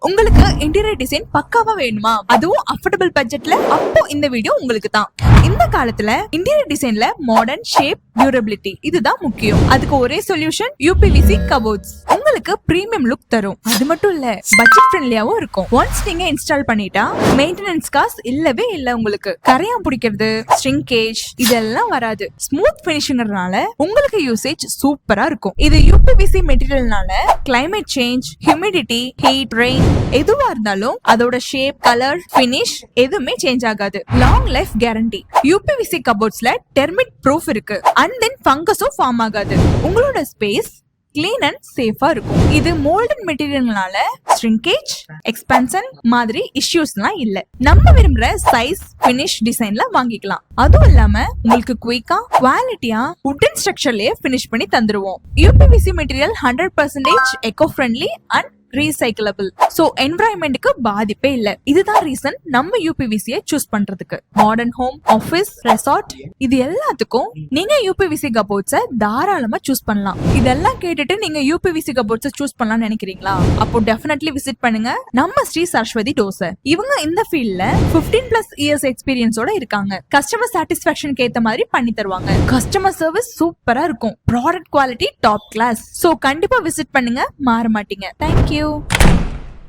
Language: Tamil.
உங்களுக்கு இன்டீரியர் டிசைன் பக்காவா வேணுமா, அதுவும் அஃபோர்டபிள் பட்ஜெட்ல? அப்போ இந்த வீடியோ உங்களுக்கு தான். இந்த காலத்துல இன்டீரியர் டிசைன்ல மாடர்ன், ஷேப், டியூரபிலிட்டி இதுதான் முக்கியம். அதுக்கு ஒரே சொல்யூஷன் UPVC கபோர்ட்ஸ். உங்களுக்கு பிரீமியம் லுக் தரும். அது மட்டும் இல்ல, பட்ஜெட் ஃப்ரெண்ட்லியாவும் இருக்கும். ஒன்ஸ் நீங்க இன்ஸ்டால் பண்ணிட்டா மெயின்டெனன்ஸ் காஸ்ட் இல்லவே இல்ல. உங்களுக்கு கரையான் பிடிக்கிறது, ஸ்ட்ரிங்கேஜ் இதெல்லாம் வராது. ஸ்மூத் பினிஷிங்கிறதுனால உங்களுக்கு யூசேஜ் சூப்பரா இருக்கும். இது UPVC மெட்டீரியல்னால climate change, humidity, heat, rain எதுவா இருந்தாலும் அதோட ஷேப், கலர், பினிஷ் எதுவுமே சேஞ்ச் ஆகாது. Long life guarantee. UPVC கபோர்ட்ஸ்ல டெர்மிட் ப்ரூஃப் இருக்கு. அண்ட் தென் ஃபங்கஸும் ஃபார்ம் ஆகாது. உங்களோட ஸ்பேஸ் கிளீன் அண்ட் சேஃபா இருக்கும். இது மோல்டன் மெட்டீரியல்னால ஷ்ரிங்கேஜ், எக்ஸ்பான்ஷன் மாதிரி இஷ்யூஸ்லாம் இல்ல. நம்ம விரும்புற சைஸ், ஃபினிஷ், டிசைன்ல வாங்கிக்கலாம். அதுவும் இல்லாம உங்களுக்கு குயிக்கா, குவாலிட்டியா வுடன் ஸ்ட்ரக்சர்லயே ஃபினிஷ் பண்ணி தந்துருவோம். UPVC மெட்டீரியல் 100% eco friendly and recyclable. So என்விரான்மெண்ட்க்கு பாதிப்பே இல்ல. இதுதான் ரீசன் நம்ம UPVC சூஸ் பண்றதுக்கு. மாடர்ன் ஹோம், ஆபீஸ், ரெசார்ட் இது எல்லாத்துக்கும் நீங்க UPVC கபோர்ட்ஸை தாராளமா சூஸ் பண்ணலாம். இதெல்லாம் கேட்டுட்டு நீங்க UPVC கபோர்ட்ஸை சூஸ் பண்ணலாம்னு நினைக்கிறீங்களா? அப்போ டெஃபினெட்லி விசிட் பண்ணுங்க நம்ம ஸ்ரீ சரஸ்வதி டோர்ஸ். இவங்க இந்த ஃபீல்ட்ல 15+ இயர்ஸ் எக்ஸ்பீரியன்ஸோட இருக்காங்க. கஸ்டமர் சாட்டிஸ்பாக்சனுக்கு ஏத்த மாதிரி பண்ணி தருவாங்க. கஸ்டமர் சர்வீஸ் சூப்பரா இருக்கும். Product quality top class. So கண்டிப்பா விசிட் பண்ணுங்க, மாற மாட்டீங்க. தேங்க்யூ.